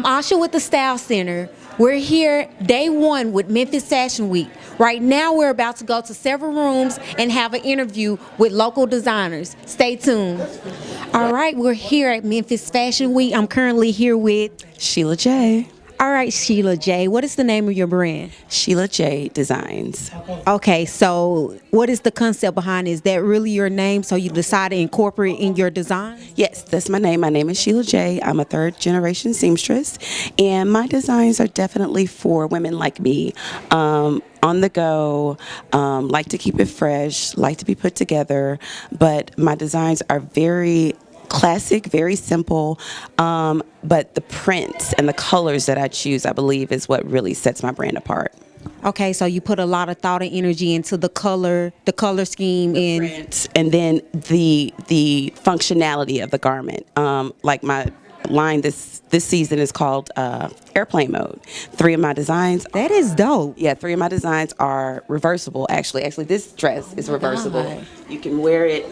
I'm Asha with the Style Center. We're here day one with Memphis Fashion Week. Right now we're about to go to several rooms and have an interview with local designers. Stay tuned. All right, we're here at Memphis Fashion Week. I'm currently here with Sheila J. All right, Sheila J. What is the name of your brand? Sheila J Designs. Okay, so what is the concept behind it? Is that really your name, so you decide to incorporate in your design? Yes, that's my name. My name is Sheila J. I'm a third generation seamstress, and my designs are definitely for women like me. On the go, like to keep it fresh, like to be put together, but my designs are very classic, very simple, but the prints and the colors that I choose, I believe, is what really sets my brand apart. Okay, so you put a lot of thought and energy into the color scheme, and Prints, and then the functionality of the garment. Like my line this season is called airplane mode. Three of my designs. that is dope. Yeah, three of my designs are reversible. Actually, this dress is reversible. God. You can wear it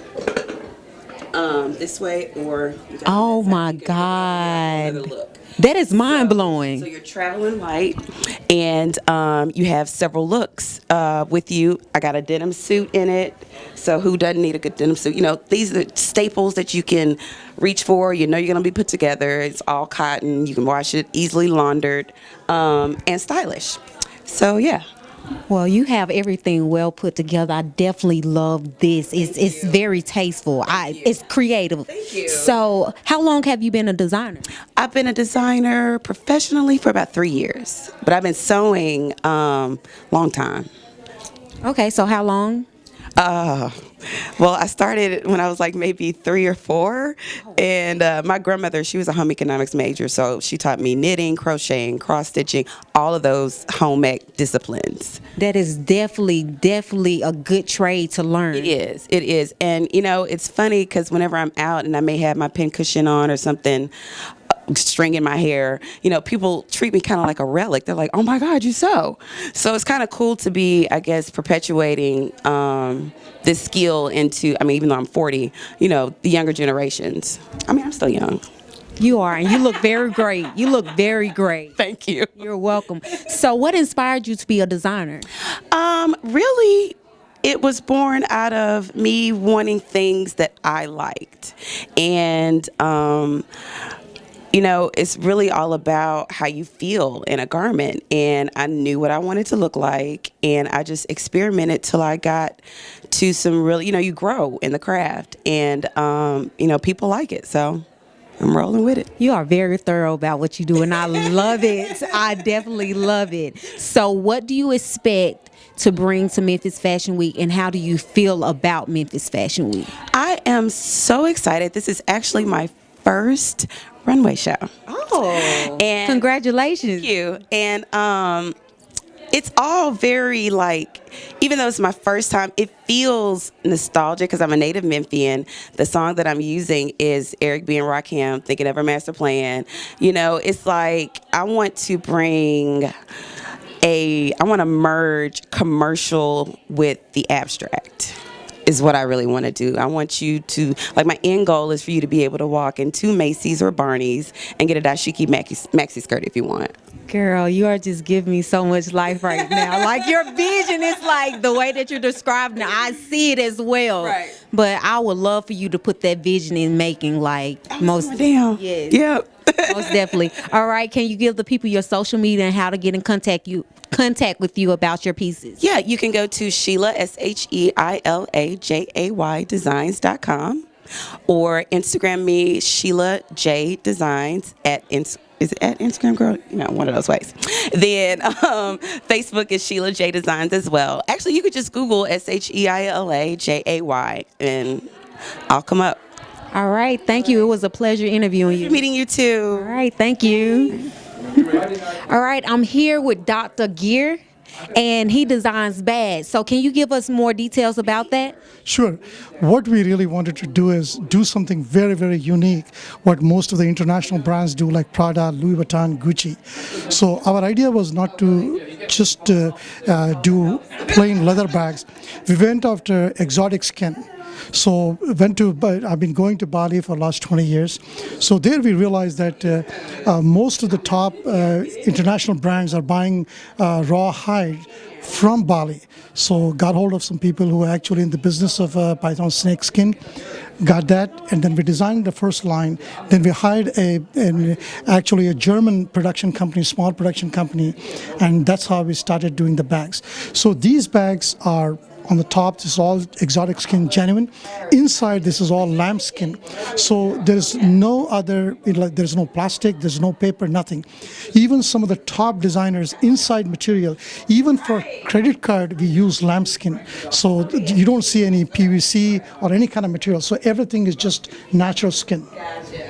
this way, or you can Oh my you can have another God. look. That is mind So blowing. you're traveling light, and you have several looks with you. I got a denim suit in it, so who doesn't need a good denim suit? You know, these are staples that you can reach for. You know you're going to be put together. It's all cotton. You can wash it, easily laundered, and stylish. So, yeah. Well, you have everything well put together. I definitely love this. It's very tasteful. It's creative. Thank you. So, how long have you been a designer? I've been a designer professionally for about 3 years, but I've been sewing long time. Okay, so how long? Well, I started when I was like maybe 3 or 4, and my grandmother, she was a home economics major, so she taught me knitting, crocheting, cross stitching, all of those home ec disciplines. That is definitely a good trade to learn. It is, and you know, it's funny because whenever I'm out and I may have my pincushion on or something, string in my hair, you know, people treat me kind of like a relic. They're like, oh my God, you sew. So it's kind of cool to be, I guess, perpetuating this skill into, I mean, even though I'm 40, you know, the younger generations. I mean, I'm still young. You are, and you look very great. You look very great. Thank you. You're welcome. So, what inspired you to be a designer? Really, it was born out of me wanting things that I liked. And, you know, it's really all about how you feel in a garment. And I knew what I wanted to look like. And I just experimented till I got to some really, you know, you grow in the craft. And, you know, people like it. So I'm rolling with it. You are very thorough about what you do, and I love it. I definitely love it. So, what do you expect to bring to Memphis Fashion Week, and how do you feel about Memphis Fashion Week? I am so excited. This is actually my first runway show. Oh, And congratulations. thank you. And it's all very like, even though it's my first time, it feels nostalgic because I'm a native Memphian. The song that I'm using is Eric B. and Rakim, Thinking of a Master Plan. You know, it's like I want to merge commercial with the abstract. Is what I really want to do. I want you to, like, my end goal is for you to be able to walk into Macy's or Barney's and get a dashiki maxi skirt if you want. Girl, you are just giving me so much life right now. Like, your vision is like the way that you're describing it. I see it as well. Right. But I would love for you to put that vision in making, like, most. Damn. Yes. Yep. Most definitely. All right. Can you give the people your social media and how to get in contact with you about your pieces? Yeah, you can go to Sheila, SHEILAJAY Designs.com, or Instagram me, Sheila J Designs is it at Instagram, girl? You know, one of those ways. Then Facebook is Sheila J Designs as well. Actually, you could just Google SHEILAJAY and I'll come up. All right. Thank you. It was a pleasure interviewing you. Meeting you too. All right. Thank you. All right. I'm here with Dr. Gear, and he designs bags. So can you give us more details about that? Sure. What we really wanted to do is do something very, very unique, what most of the international brands do, like Prada, Louis Vuitton, Gucci. So our idea was not to just do plain leather bags. We went after exotic skin. So but I've been going to Bali for the last 20 years. So there we realized that most of the top international brands are buying raw hide from Bali. So got hold of some people who are actually in the business of python snake skin, got that, and then we designed the first line. Then we hired actually a German production company, small production company, and that's how we started doing the bags. So these bags are on the top, this is all exotic skin, genuine. Inside, this is all lamb skin. So there's no other, there's no plastic, there's no paper, nothing. Even some of the top designers, inside material, even for credit card, we use lamb skin. So you don't see any PVC or any kind of material. So everything is just natural skin.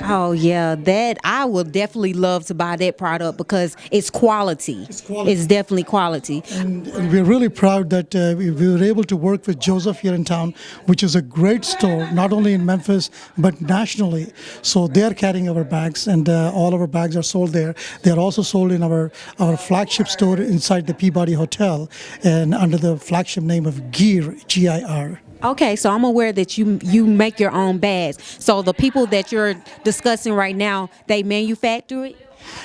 Oh yeah, that I will definitely love to buy that product because it's quality. It's quality. It's definitely quality. And we're really proud that we were able to work with Joseph here in town, which is a great store, not only in Memphis, but nationally. So they're carrying our bags, and all of our bags are sold there. They're also sold in our flagship store inside the Peabody Hotel, and under the flagship name of Gear, G-I-R. Okay, so I'm aware that you make your own bags. So the people that you're discussing right now, they manufacture it?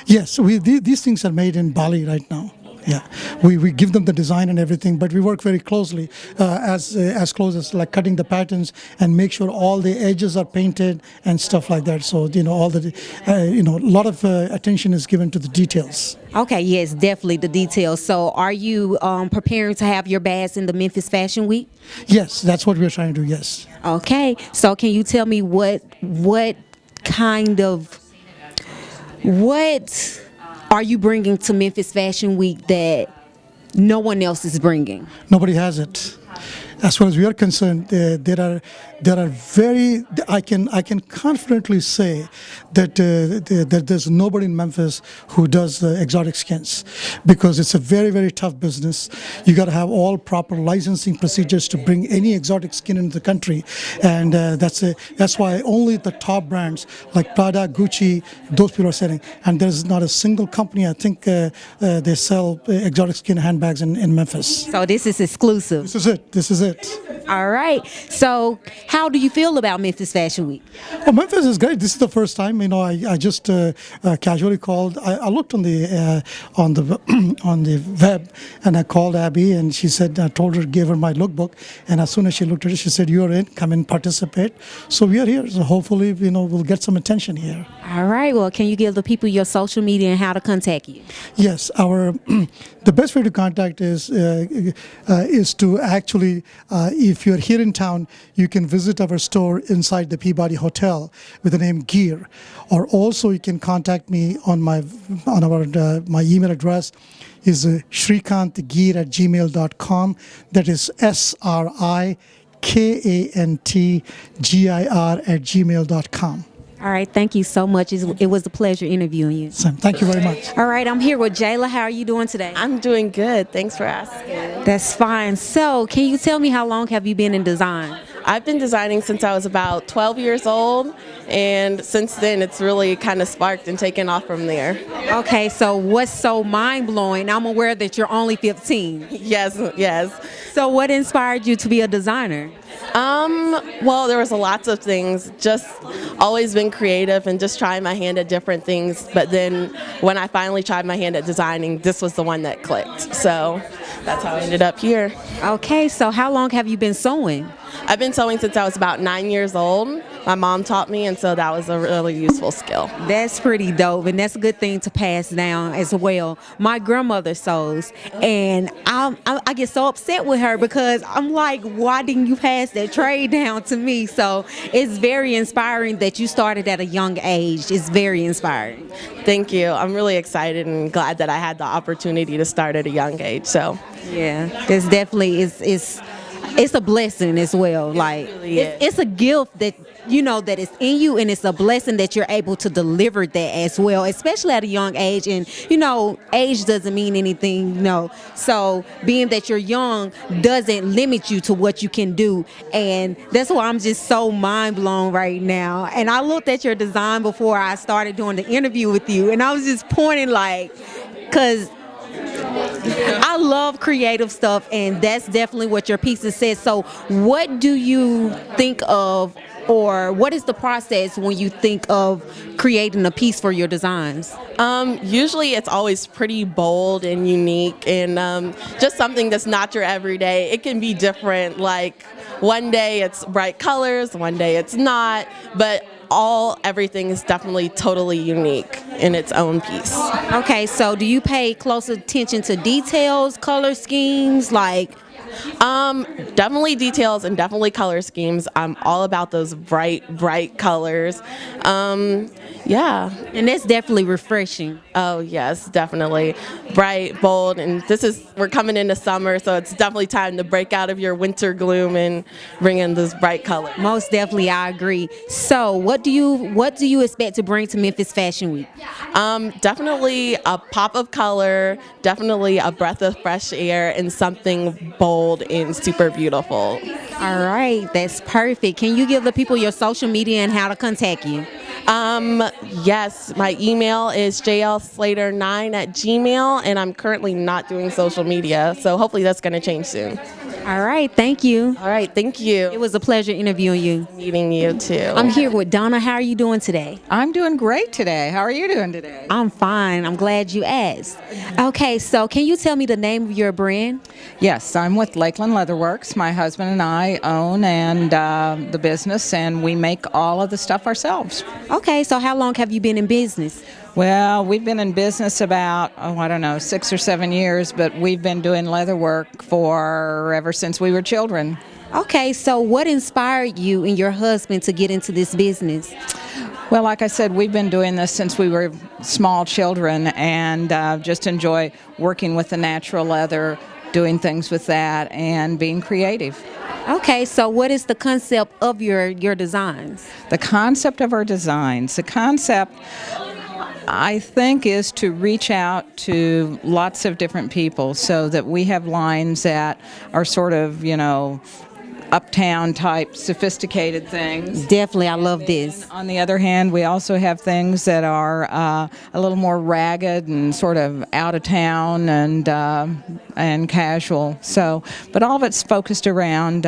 Yes, these things are made in Bali right now. Yeah, we give them the design and everything, but we work very closely, as close as like cutting the patterns and make sure all the edges are painted and stuff like that. So all the a lot of attention is given to the details. Okay, yes, definitely the details. So are you preparing to have your bags in the Memphis Fashion Week? Yes, that's what we're trying to do. Yes. Okay, so can you tell me what are you bringing to Memphis Fashion Week that no one else is bringing? Nobody has it. As far as we are concerned, there are very. I can confidently say that that there's nobody in Memphis who does exotic skins, because it's a very, very tough business. You got to have all proper licensing procedures to bring any exotic skin into the country, and that's why only the top brands like Prada, Gucci, those people are selling. And there's not a single company, I think, they sell exotic skin handbags in Memphis. So this is exclusive. This is it. This is it. All right. So how do you feel about Memphis Fashion Week? Well, Memphis is great. This is the first time. I just casually called. I looked on the on the web, and I called Abby, and she said, I told her, gave her my lookbook, and as soon as she looked at it, she said, "You're in. Come and participate." So we are here. So hopefully, we'll get some attention here. All right. Well, can you give the people your social media and how to contact you? Yes, the best way to contact is to actually, if you're here in town, you can visit our store inside the Peabody Hotel with the name Gear, or also you can contact me on my email address is shrikantgir@gmail.com. That is SRIKANTGIR@gmail.com. All right. Thank you so much. It was a pleasure interviewing you. Sam, thank you very much. All right. I'm here with Jayla. How are you doing today? I'm doing good. Thanks for asking. That's fine. So can you tell me how long have you been in design? I've been designing since I was about 12 years old, and since then it's really kind of sparked and taken off from there. Okay, so what's so mind-blowing? I'm aware that you're only 15. Yes. So what inspired you to be a designer? Well, there was lots of things. Just always been creative and just trying my hand at different things. But then when I finally tried my hand at designing, this was the one that clicked. So that's how I ended up here. Okay, so how long have you been sewing? I've been sewing since I was about 9 years old. My mom taught me, and so that was a really useful skill. That's pretty dope, and that's a good thing to pass down as well. My grandmother sews, and I get so upset with her because I'm like, why didn't you pass that trade down to me? So it's very inspiring that you started at a young age. It's very inspiring. Thank you. I'm really excited and glad that I had the opportunity to start at a young age. So yeah, this definitely is. It's a blessing as well. Like it's a gift that that is in you, and it's a blessing that you're able to deliver that as well, especially at a young age. And age doesn't mean anything. So being that you're young doesn't limit you to what you can do, and that's why I'm just so mind blown right now. And I looked at your design before I started doing the interview with you, and I was just pointing because I love creative stuff, and that's definitely what your pieces says. So, what do you think of, or what is the process when you think of creating a piece for your designs? Usually it's always pretty bold and unique and just something that's not your everyday. It can be different, like one day it's bright colors, one day it's not, but everything is definitely totally unique in its own piece. Okay, so do you pay close attention to details, color schemes, like? Definitely details and definitely color schemes. I'm all about those bright colors. Yeah. And that's definitely refreshing. Oh yes, definitely. Bright, bold, and we're coming into summer, so it's definitely time to break out of your winter gloom and bring in this bright color. Most definitely, I agree. So, what do you expect to bring to Memphis Fashion Week? Definitely a pop of color, definitely a breath of fresh air, and something bold and super beautiful. All right, that's perfect. Can you give the people your social media and how to contact you? Yes, my email is jlslater9@gmail, and I'm currently not doing social media, so hopefully that's going to change soon. All right, thank you. All right, thank you. It was a pleasure interviewing you. Meeting you too. I'm here with Donna. How are you doing today? I'm doing great today. How are you doing today? I'm fine. I'm glad you asked. Okay, so can you tell me the name of your brand? Yes, I'm with Lakeland Leatherworks. My husband and I own the business, and we make all of the stuff ourselves. Okay, so how long have you been in business? Well, we've been in business about, 6 or 7 years, but we've been doing leather work for ever since we were children. Okay, so what inspired you and your husband to get into this business? Well, like I said, we've been doing this since we were small children, and just enjoy working with the natural leather, doing things with that, and being creative. Okay, so what is the concept of your designs? The concept of our designs, I think, is to reach out to lots of different people so that we have lines that are sort of, uptown type sophisticated things. Definitely, I love this. On the other hand, we also have things that are a little more ragged and sort of out of town and casual. So, but all of it's focused around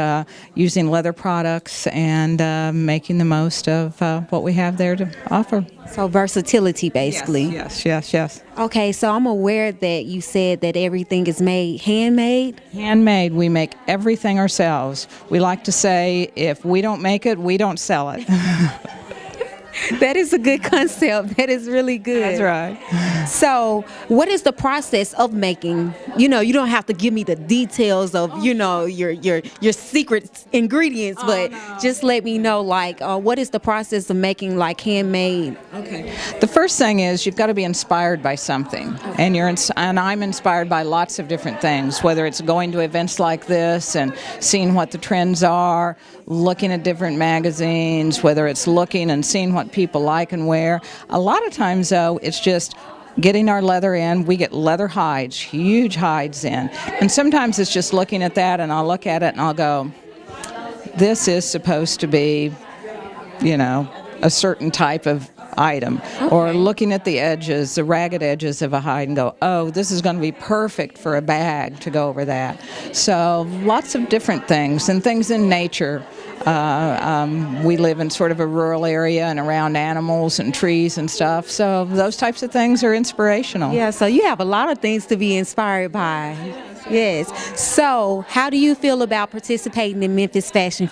using leather products and making the most of what we have there to offer. So versatility, basically. Yes. Okay, so I'm aware that you said that everything is made handmade. Handmade, we make everything ourselves. We like to say, if we don't make it, we don't sell it. That is a good concept. That is really good. That's right. So, what is the process of making? You don't have to give me the details of, your secret ingredients, but just let me know, what is the process of making, handmade? Okay. The first thing is you've got to be inspired by something, and I'm inspired by lots of different things, whether it's going to events like this and seeing what the trends are, looking at different magazines, whether it's looking and seeing what people like and wear. A lot of times, though, it's just getting our leather in. We get leather hides, huge hides in. And sometimes it's just looking at that, and I'll look at it and I'll go, this is supposed to be, a certain type of item. Okay. Or looking at the edges, the ragged edges of a hide, and go, oh, this is going to be perfect for a bag to go over that. So lots of different things, and things in nature. We live in sort of a rural area and around animals and trees and stuff, so those types of things are inspirational. Yeah, so you have a lot of things to be inspired by. Yes. So, how do you feel about participating in Memphis Fashion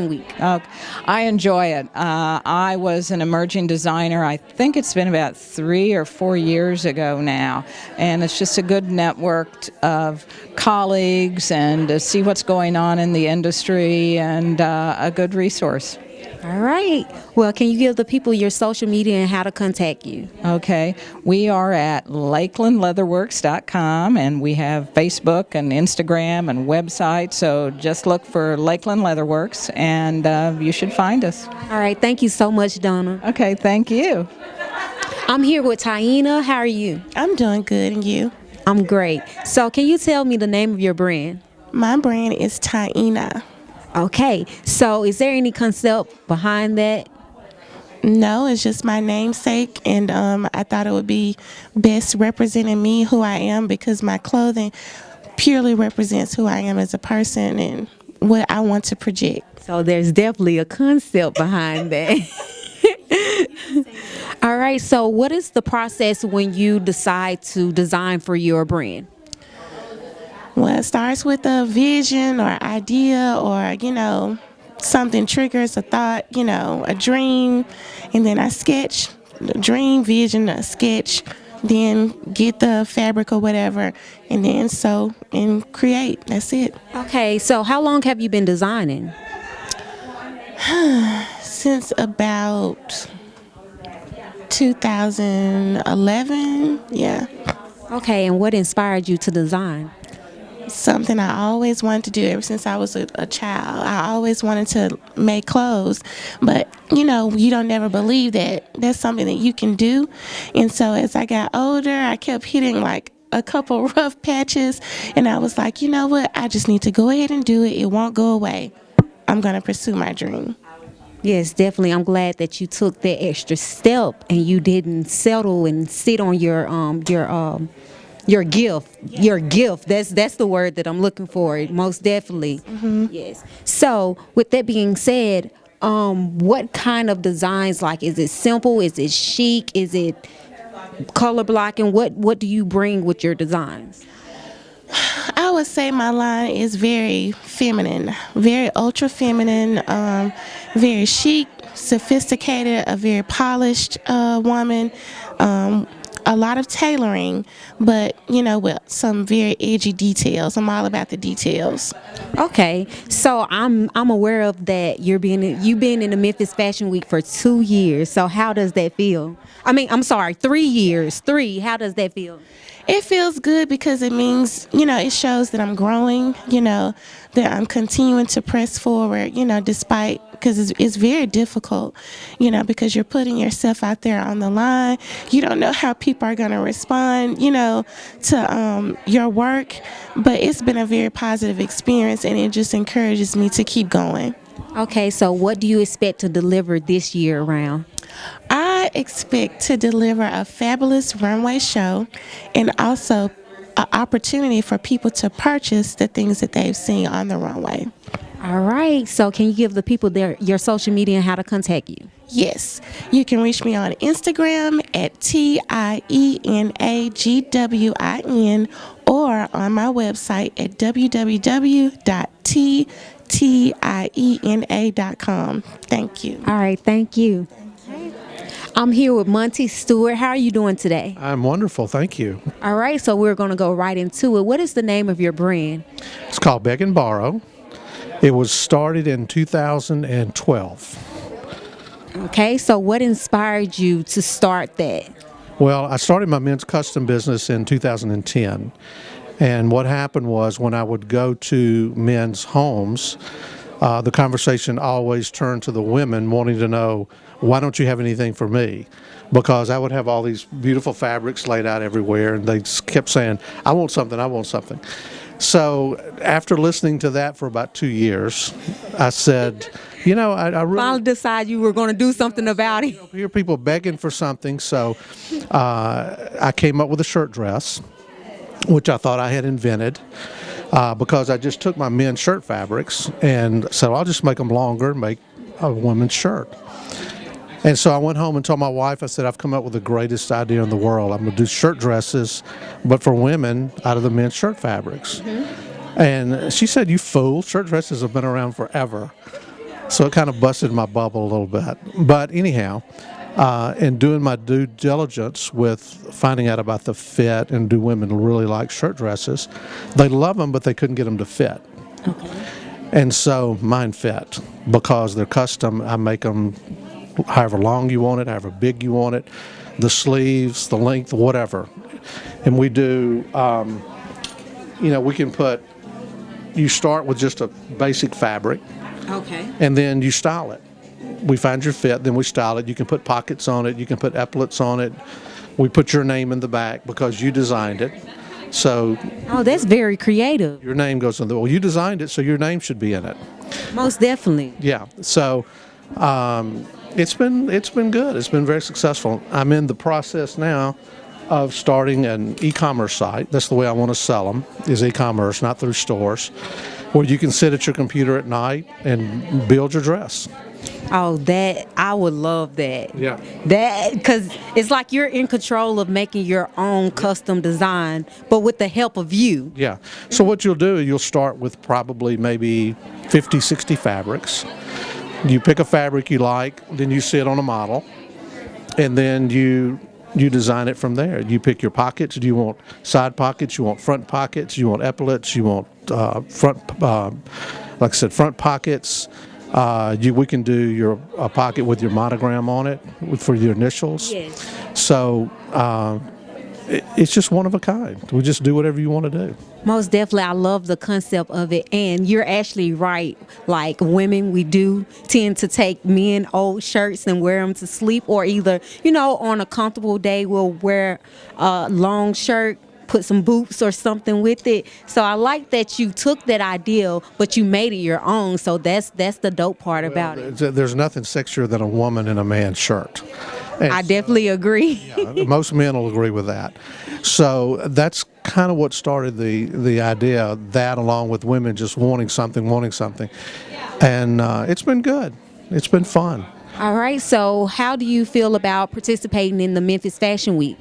Week? I enjoy it. I was an emerging designer. I think it's been about 3 or 4 years ago now, and it's just a good network of colleagues and to see what's going on in the industry, and a good resource. All right. Well, can you give the people your social media and how to contact you? Okay. We are at lakelandleatherworks.com, and we have Facebook and Instagram and website. So just look for Lakeland Leatherworks, and you should find us. All right. Thank you so much, Donna. Okay. Thank you. I'm here with Taina. How are you? I'm doing good, and you? I'm great. So can you tell me the name of your brand? My brand is Taina. Okay, so is there any concept behind that? No, it's just my namesake, and I thought it would be best representing me, who I am, because my clothing purely represents who I am as a person and what I want to project. So there's definitely a concept behind that. All right, so what is the process when you decide to design for your brand? Well, it starts with a vision or idea, or something triggers a thought, a dream, and then I sketch the dream, vision, a sketch, then get the fabric or whatever, and then sew and create. That's it. Okay, so how long have you been designing? Since about 2011, yeah. Okay, and what inspired you to design? Something I always wanted to do ever since I was a child. I always wanted to make clothes, but you don't never believe that that's something that you can do. And so as I got older, I kept hitting like a couple rough patches, and I was like, you know what, I just need to go ahead and do it. It won't go away. I'm going to pursue my dream. Yes, definitely. I'm glad that you took that extra step and you didn't settle and sit on your gift. Your gift. That's the word that I'm looking for. Most definitely. Yes. So, with that being said, what kind of designs, like, is it simple? Is it chic? Is it color blocking? What do you bring with your designs? I would say my line is very feminine, very ultra feminine, very chic, sophisticated, a very polished woman. A lot of tailoring, but with some very edgy details. I'm all about the details. Okay, so I'm aware of that. You've been in the Memphis Fashion Week for 2 years. So how does that feel? I mean, I'm sorry, 3 years. How does that feel? It feels good because it means, it shows that I'm growing, that I'm continuing to press forward, despite, because it's very difficult, because you're putting yourself out there on the line. You don't know how people are going to respond, to your work, but it's been a very positive experience, and it just encourages me to keep going. Okay, so what do you expect to deliver this year around? I expect to deliver a fabulous runway show and also an opportunity for people to purchase the things that they've seen on the runway. All right, so can you give the people your social media and how to contact you? Yes, you can reach me on Instagram at TIENAGWIN or on my website at www.ttiena.com. Thank you. All right, thank you. I'm here with Monty Stewart. How are you doing today? I'm wonderful, thank you. All right, so we're going to go right into it. What is the name of your brand? It's called Beg and Borrow. It was started in 2012. Okay, so what inspired you to start that? Well, I started my men's custom business in 2010. And what happened was when I would go to men's homes, the conversation always turned to the women wanting to know, why don't you have anything for me? Because I would have all these beautiful fabrics laid out everywhere, and they kept saying, I want something, I want something. So after listening to that for about 2 years, I said, I really Finally decided you were going to do something about it. hear people begging for something. So I came up with a shirt dress, which I thought I had invented. Because I just took my men's shirt fabrics and said, I'll just make them longer and make a woman's shirt. And so I went home and told my wife, I said, I've come up with the greatest idea in the world. I'm going to do shirt dresses, but for women out of the men's shirt fabrics. Mm-hmm. And she said, you fool, shirt dresses have been around forever. So it kind of busted my bubble a little bit. But anyhow, in doing my due diligence with finding out about the fit and do women really like shirt dresses, they love them, but they couldn't get them to fit. Okay. And so mine fit because they're custom. I make them however long you want it, however big you want it, the sleeves, the length, whatever. And we do, we can you start with just a basic fabric. Okay. And then you style it. We find your fit, then we style it. You can put pockets on it. You can put epaulets on it. We put your name in the back because you designed it. So. Oh, that's very creative. Your name goes on the. Well, you designed it, so your name should be in it. Most definitely. Yeah. So, It's been good. It's been very successful. I'm in the process now of starting an e-commerce site. That's the way I want to sell them, is e-commerce, not through stores, where you can sit at your computer at night and build your dress. Oh, that I would love that. Yeah. That because it's like you're in control of making your own custom design, but with the help of you. Yeah. So what you'll do, you'll start with probably maybe 50, 60 fabrics. You pick a fabric you like, then you sit on a model, and then you design it from there. You pick your pockets. Do you want side pockets? You want front pockets? You want epaulets? You want like I said, front pockets. We can do a pocket with your monogram on it for your initials. Yes. So it's just one of a kind. We just do whatever you want to do. Most definitely, I love the concept of it, and you're actually right. Like women, we do tend to take men old shirts and wear them to sleep, or either, on a comfortable day, we'll wear a long shirt, put some boots or something with it. So I like that you took that idea, but you made it your own. So that's the dope part about it. There's nothing sexier than a woman in a man's shirt. And I definitely agree. most men will agree with that. So that's kind of what started the idea, that along with women just wanting something. And it's been good. It's been fun. All right, so how do you feel about participating in the Memphis Fashion Week?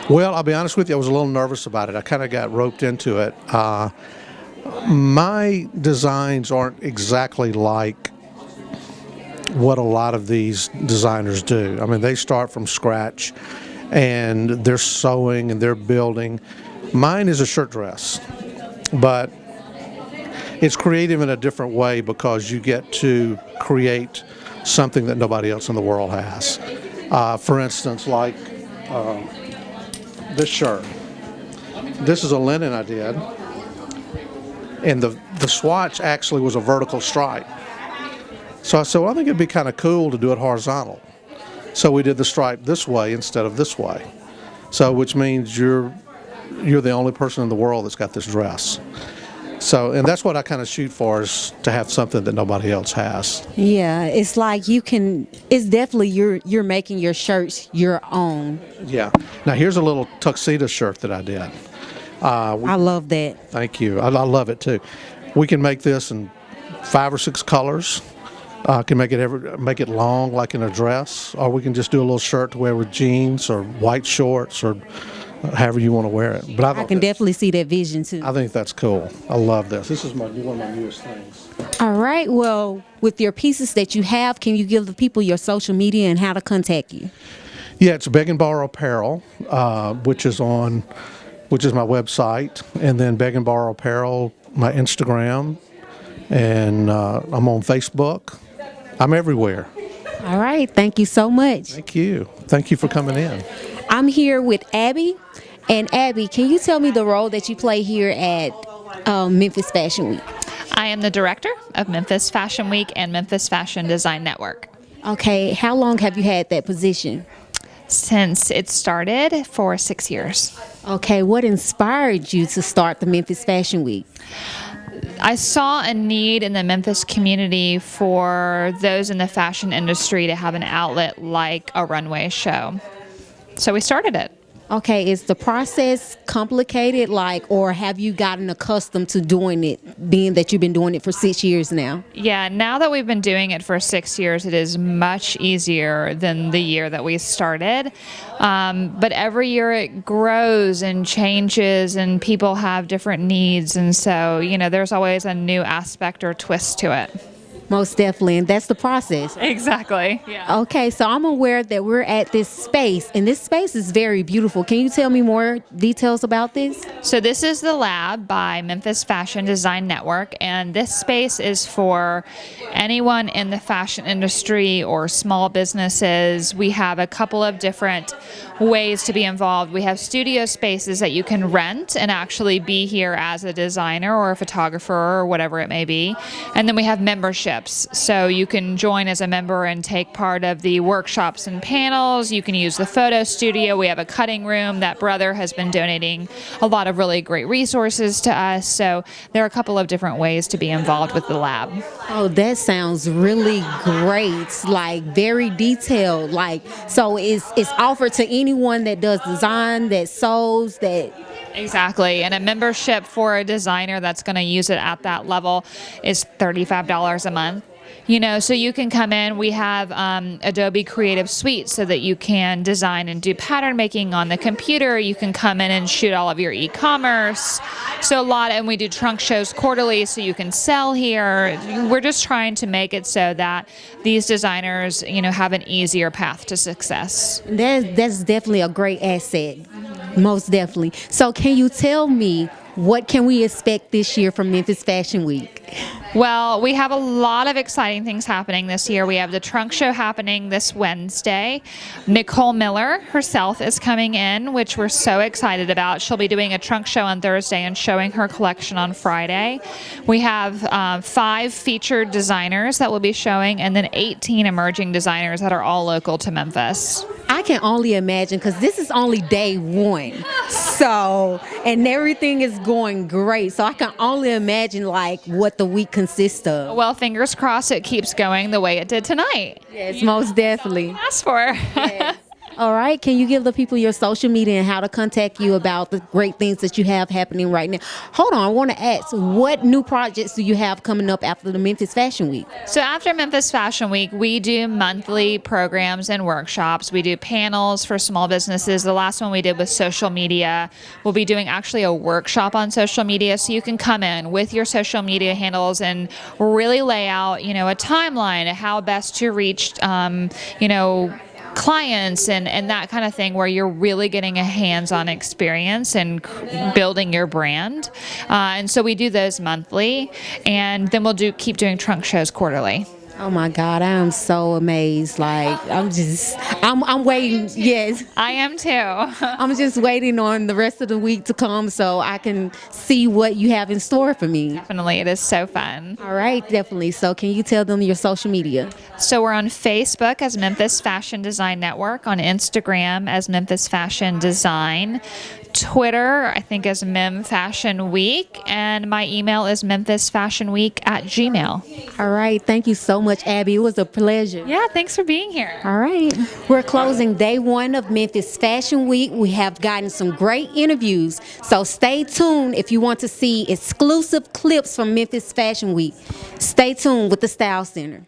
Well, I'll be honest with you, I was a little nervous about it. I kind of got roped into it. My designs aren't exactly like what a lot of these designers do. I mean, they start from scratch and they're sewing and they're building. Mine is a shirt dress, but it's creative in a different way because you get to create something that nobody else in the world has. For instance, like this shirt. This is a linen I did, and the swatch actually was a vertical stripe. So I said, well, I think it'd be kind of cool to do it horizontal. So we did the stripe this way instead of this way. So which means you're the only person in the world that's got this dress. So, and that's what I kind of shoot for, is to have something that nobody else has. Yeah, it's like it's definitely you're making your shirts your own. Yeah. Now here's a little tuxedo shirt that I did. I love that. Thank you. I love it too. We can make this in 5 or 6 colors. Can make it long like in a dress, or we can just do a little shirt to wear with jeans or white shorts or however you want to wear it. But I can definitely see that vision too. I think that's cool. I love this. This is one of my newest things. All right. Well, with your pieces that you have, can you give the people your social media and how to contact you? Yeah, it's Beg and Borrow Apparel, which is my website, and then Beg and Borrow Apparel, my Instagram, and I'm on Facebook. I'm everywhere. All right. Thank you so much. Thank you. Thank you for coming in. I'm here with Abby. And Abby, can you tell me the role that you play here at Memphis Fashion Week? I am the director of Memphis Fashion Week and Memphis Fashion Design Network. Okay. How long have you had that position? Since it started for 6 years. Okay. What inspired you to start the Memphis Fashion Week? I saw a need in the Memphis community for those in the fashion industry to have an outlet like a runway show. So we started it. Okay, is the process complicated, or have you gotten accustomed to doing it, being that you've been doing it for 6 years now? Yeah, now that we've been doing it for 6 years, it is much easier than the year that we started. But every year it grows and changes, and people have different needs. And so, there's always a new aspect or twist to it. Most definitely, and that's the process. Exactly. Yeah. Okay, so I'm aware that we're at this space, and this space is very beautiful. Can you tell me more details about this? So this is the lab by Memphis Fashion Design Network, and this space is for anyone in the fashion industry or small businesses. We have a couple of different ways to be involved. We have studio spaces that you can rent and actually be here as a designer or a photographer or whatever it may be. And then we have membership. memberships. So you can join as a member and take part of the workshops and panels. You can use the photo studio. We have a cutting room. That brother has been donating a lot of really great resources to us. So there are a couple of different ways to be involved with the lab. Oh, that sounds really great. Like very detailed. Like so it's offered to anyone that does design, that sews, that Exactly. And a membership for a designer that's going to use it at that level is $35 a month. So you can come in. We have Adobe Creative Suite so that you can design and do pattern making on the computer. You can come in and shoot all of your e-commerce. So and we do trunk shows quarterly so you can sell here. We're just trying to make it so that these designers, have an easier path to success. that's definitely a great asset. Most definitely. So can you tell me what can we expect this year from Memphis Fashion Week? Well, we have a lot of exciting things happening this year. We have the trunk show happening this Wednesday. Nicole Miller herself is coming in, which we're so excited about. She'll be doing a trunk show on Thursday and showing her collection on Friday. We have 5 featured designers that will be showing, and then 18 emerging designers that are all local to Memphis. I can only imagine because this is only day 1. So, and everything is going great. So I can only imagine like what the week consists of. Well, fingers crossed it keeps going the way it did tonight. Yes, most definitely. Ask for. Yes. All right. Can you give the people your social media and how to contact you about the great things that you have happening right now? Hold on. I want to ask, what new projects do you have coming up after the Memphis Fashion Week? So after Memphis Fashion Week, we do monthly programs and workshops. We do panels for small businesses. The last one we did was social media. We'll be doing actually a workshop on social media, so you can come in with your social media handles and really lay out, a timeline of how best to reach, clients and that kind of thing, where you're really getting a hands-on experience and building your brand. And so we do those monthly, and then we'll keep doing trunk shows quarterly. Oh my God, I am so amazed. Like, I'm waiting. Yes. I am too. I'm just waiting on the rest of the week to come so I can see what you have in store for me. Definitely. It is so fun. All right, definitely. So can you tell them your social media? So we're on Facebook as Memphis Fashion Design Network, on Instagram as Memphis Fashion Design, Twitter, I think, as Mem Fashion Week, and my email is memphisfashionweek@gmail.com. All right. Thank you so much, Abby. It was a pleasure. Yeah, thanks for being here. All right. We're closing day 1 of Memphis Fashion Week. We have gotten some great interviews, so stay tuned if you want to see exclusive clips from Memphis Fashion Week. Stay tuned with the Style Center.